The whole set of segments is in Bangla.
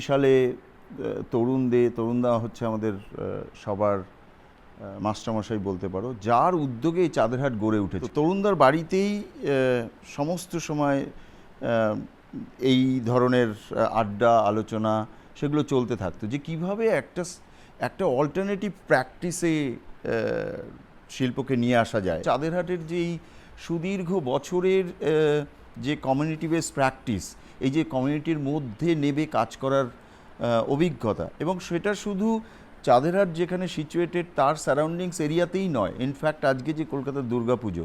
সালে তরুণদা হচ্ছে আমাদের সবার মাস্টারমশাই বলতে পারো, যার উদ্যোগে এই চাঁদের হাট গড়ে উঠেছে। তরুণদার বাড়িতেই সমস্ত সময় এই ধরনের আড্ডা আলোচনা সেগুলো চলতে থাকতো, যে কিভাবে একটা অল্টারনেটিভ প্র্যাকটিসে শিল্পকে নিয়ে আসা যায়। চাঁদের হাটের যেই সুদীর্ঘ বছরের যে কমিউনিটি বেস প্র্যাকটিস, এই যে কমিউনিটির মধ্যে নেবে কাজ করার অভিজ্ঞতা, এবং সেটা শুধু চাঁদেরহাট যেখানে সিচুয়েটেড তার সারাউন্ডিংস এরিয়াতেই নয়, ইনফ্যাক্ট আজকে যে কলকাতার দুর্গাপুজো,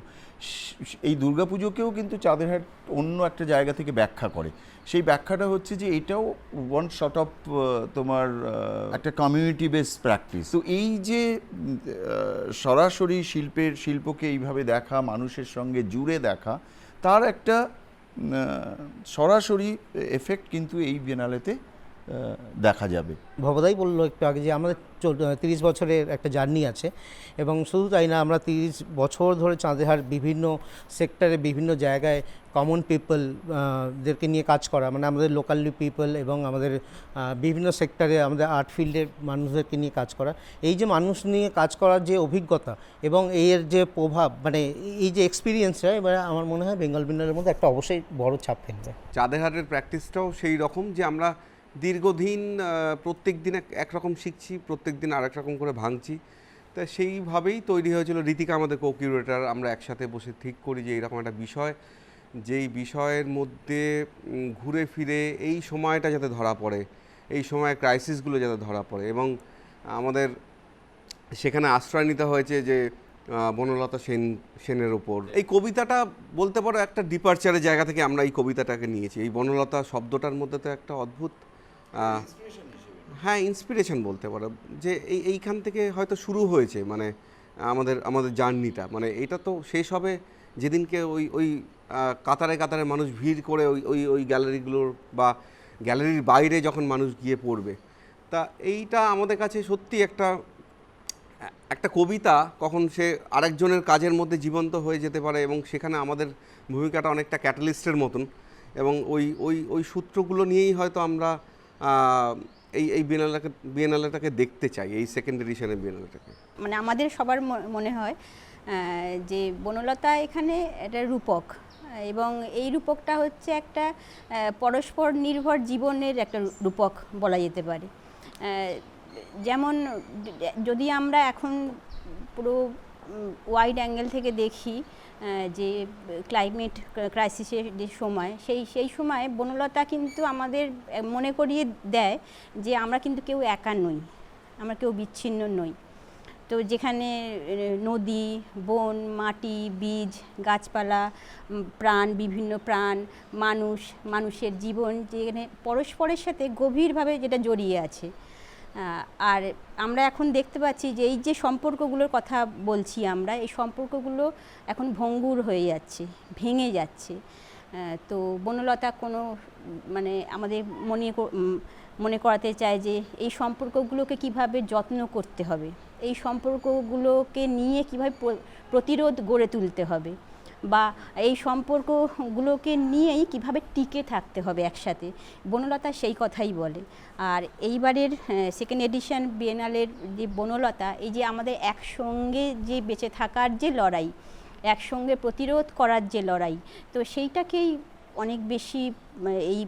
এই দুর্গাপুজোকেও কিন্তু চাঁদেরহাট অন্য একটা জায়গা থেকে ব্যাখ্যা করে। সেই ব্যাখ্যাটা হচ্ছে যে এটাও ওয়ান শর্ট অফ তোমার একটা কমিউনিটি বেস প্র্যাকটিস। তো এই যে সরাসরি শিল্পকে এইভাবে দেখা, মানুষের সঙ্গে জুড়ে দেখা, তার একটা সরাসরি এফেক্ট কিন্তু এই বিয়েনালেতে দেখা যাবে। ভবদাই বললো একটু আগে যে আমাদের 30 বছরের একটা জার্নি আছে, এবং শুধু তাই না, আমরা 30 বছর ধরে চাঁদেরহাট বিভিন্ন সেক্টরে বিভিন্ন জায়গায় কমন পিপলদেরকে নিয়ে কাজ করা, মানে আমাদের লোকালি পিপল এবং আমাদের বিভিন্ন সেক্টরে আমাদের আর্ট ফিল্ডের মানুষদেরকে নিয়ে কাজ করা, এই যে মানুষ নিয়ে কাজ করার যে অভিজ্ঞতা এবং এর যে প্রভাব, মানে এই যে এক্সপিরিয়েন্সটা, এবার আমার মনে হয় বেঙ্গল বিয়েনালের মধ্যে একটা অবশ্যই বড় ছাপ ফেলবে। চাঁদেরহাটের প্র্যাকটিসটাও সেই রকম যে আমরা দীর্ঘদিন প্রত্যেক দিন একরকম শিখছি, প্রত্যেক দিন আরেক রকম করে ভাঙছি। তা সেইভাবেই তৈরি হয়েছিল। রীতিকা আমাদের কো কিউরেটার, আমরা একসাথে বসে ঠিক করি যে এইরকম একটা বিষয়, যেই বিষয়ের মধ্যে ঘুরে ফিরে এই সময়টা যাতে ধরা পড়ে, এই সময় ক্রাইসিসগুলো যাতে ধরা পড়ে, এবং আমাদের সেখানে আশ্রয় নিতে হয়েছে যে বনলতা সেনের ওপর। এই কবিতাটা বলতে পারো একটা ডিপারচারের জায়গা থেকে আমরা এই কবিতাটাকে নিয়েছি। এই বনলতা শব্দটার মধ্যে তো একটা অদ্ভুত হ্যাঁ ইন্সপিরেশন বলতে পারো, যে এইখান থেকে হয়তো শুরু হয়েছে, মানে আমাদের জার্নিটা। মানে এটা তো শেষ হবে যেদিনকে ওই কাতারে কাতারে মানুষ ভিড় করে ওই গ্যালারিগুলোর বা গ্যালারির বাইরে যখন মানুষ গিয়ে পড়বে। তা এইটা আমাদের কাছে সত্যি একটা কবিতা কখন সে আরেকজনের কাজের মধ্যে জীবন্ত হয়ে যেতে পারে, এবং সেখানে আমাদের ভূমিকাটা অনেকটা ক্যাটালিস্টের মতন, এবং ওই সূত্রগুলো নিয়েই হয়তো আমরা এই বিয়েনালেটাকে দেখতে চাই, এই সেকেন্ড এডিশনের বিয়েনালেটাকে। মানে আমাদের সবার মনে হয় যে বনলতা এখানে একটা রূপক, এবং এই রূপকটা হচ্ছে একটা পরস্পর নির্ভর জীবনের একটা রূপক বলা যেতে পারে। যেমন যদি আমরা এখন পুরো ওয়াইড অ্যাঙ্গেল থেকে দেখি যে ক্লাইমেট ক্রাইসিসের যে সময়, সেই সময় বনলতা কিন্তু আমাদের মনে করিয়ে দেয় যে আমরা কিন্তু কেউ একা নই, আমরা কেউ বিচ্ছিন্ন নই। তো যেখানে নদী, বন, মাটি, বীজ, গাছপালা, বিভিন্ন প্রাণ, মানুষের জীবন যেখানে পরস্পরের সাথে গভীরভাবে যেটা জড়িয়ে আছে। আর আমরা এখন দেখতে পাচ্ছি যে এই যে সম্পর্কগুলোর কথা বলছি আমরা, এই সম্পর্কগুলো এখন ভঙ্গুর হয়ে যাচ্ছে, ভেঙে যাচ্ছে। তো বনলতা মানে আমাদের মনে করাতে চায় যে এই সম্পর্কগুলোকে কিভাবে যত্ন করতে হবে, এই সম্পর্কগুলোকে নিয়ে কিভাবে প্রতিরোধ গড়ে তুলতে হবে, বা এই সম্পর্কগুলোকে নিয়েই কিভাবে টিকে থাকতে হবে একসাথে। বনলতা সেই কথাই বলে। আর এইবারের সেকেন্ড এডিশন বিয়েনালের যে বনলতা, এই যে আমাদের একসঙ্গে যে বেঁচে থাকার যে লড়াই, একসঙ্গে প্রতিরোধ করার যে লড়াই, তো সেইটাকেই অনেক বেশি এই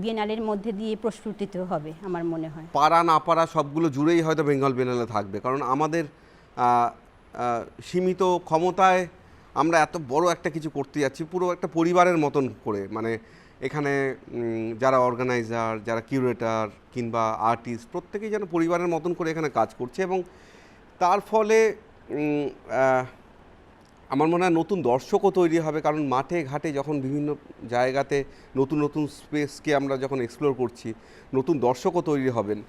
বিয়েনালের মধ্যে দিয়ে প্রস্ফুটিত হবে আমার মনে হয়। পারা না পারা সবগুলো জুড়েই হয়তো বেঙ্গল বিয়েনালে থাকবে, কারণ আমাদের সীমিত ক্ষমতায় আমরা এত বড় একটা কিছু করতে যাচ্ছি, পুরো একটা পরিবারের মতন করে। মানে এখানে যারা অর্গানাইজার, যারা কিউরেটার কিংবা আর্টিস্ট, প্রত্যেকেই যেন পরিবারের মতন করে এখানে কাজ করছে, এবং তার ফলে আমার মনে হয় নতুন দর্শকও তৈরি হবে। কারণ মাঠে ঘাটে যখন বিভিন্ন জায়গাতে নতুন স্পেসকে আমরা যখন এক্সপ্লোর করছি, নতুন দর্শকও তৈরি হবেন।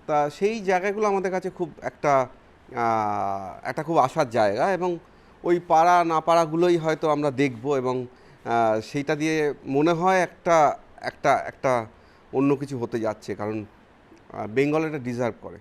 তা সেই জায়গাগুলো আমাদের কাছে খুব একটা খুব আশার জায়গা, এবং ওই পাড়া না পাড়াগুলোই হয়তো আমরা দেখব, এবং সেইটা দিয়ে মনে হয় একটা অন্য কিছু হতে যাচ্ছে, কারণ বেঙ্গল এটা ডিজার্ভ করে।